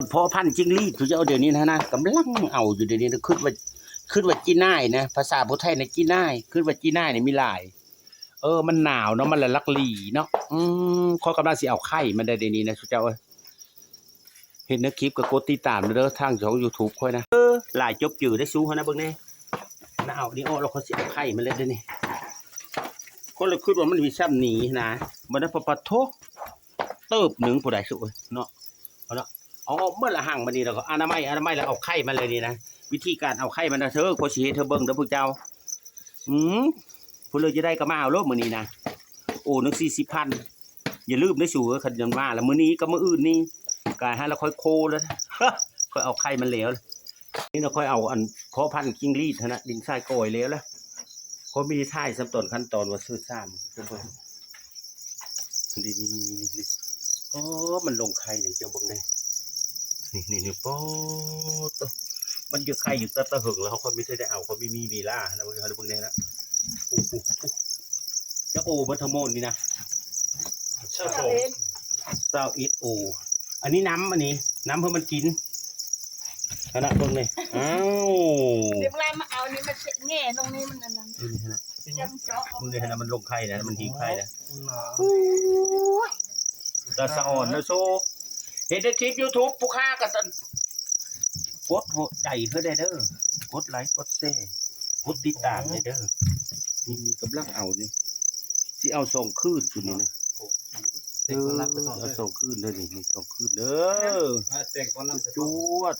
พอพันธุ์จิ้งหรีดเขาจะเอาเดี๋ยวนี้นะกำลังเอาอยู่เดี๋ยวนี้นะขึ้นว่าจีน่ายนะภาษาพุทธไทยนะจีน่ายขึ้นว่าจีน่ายเนี่ยมีหลายมันหนาวเนาะมันละลักหลีเนาะข้อกำลังสิเอาไข่มันได้เดี๋ยวนี้นะเจ้าเห็นในคลิปก็กดติดตามเด้อทางช่อง YouTube ค่อยนะหลายจบจืดได้สู้เขานะเบิ่งแน่นะเอานี่เราเขาสิเอาไข่มันเลยเดี๋ยวนี้คนเลยคิดว่ามันมีซ้ำหนีนะมันได้ปะโทเติบหนึ่งผู้ใดสู้เนาะเอาเมื่อละห่างมันนี่เราก็อนามัยแล้วเอาไข่มันเลยนี่นะวิธีการเอาไข่มันนะเธอพอสีเธอเบิ่งเด้อพวกเจ้าผู้เลยจะได้ก็มาเอาโลกมื้อนี้นะโอ้นึก40,000อย่าลืมได้สู่ขันยันว่าแล้วมื้อนี้ก็มื้ออื่นนี่กายให้เราค่อยโคแล้วค่อยเอาไข่มันเหลวนี่เราค่อยเอาอันเพาะพันธุ์กิ้งรีดนะดินทรายโกยเหลวแล้วเขามีท่ายขั้นตอนว่าซื้อซ้ำเพิ่นนี่มันลงไข่เนี่ยเจ้าเบิ่งได้นี่ป๊อดมันอยู่ไข่อยู่ตะหึงแล้วเขาไม่ได้เอาเขาไม่มีวีล่านะพวกเขาพวกนี้นะเจ้าโอบัตโมนนี่นะเจ้าอิดโออันนี้น้ำเพื่อมันกินขนาดพวกนี้อ้าวเดี๋ยวเวลามาเอานี่มันแง่ตรงนี้มันอันนั้นนี่นะจำเจาะมึงเนี่ยนะมันลงไข่นะมันหิวไข่นะตาสะอ่อนนะโซเห็นในคลิป YouTube ผู้ค้ากันกดหัวใจเพื่อได้เด้อกดไลค์กดแชร์กดติดตามได้เด้อนี่กำลังเอานี่ที่เอาส่งคืนอยู่นี่นะเอาส่งคืนเลยนี่ส่งคืนเด้อจวด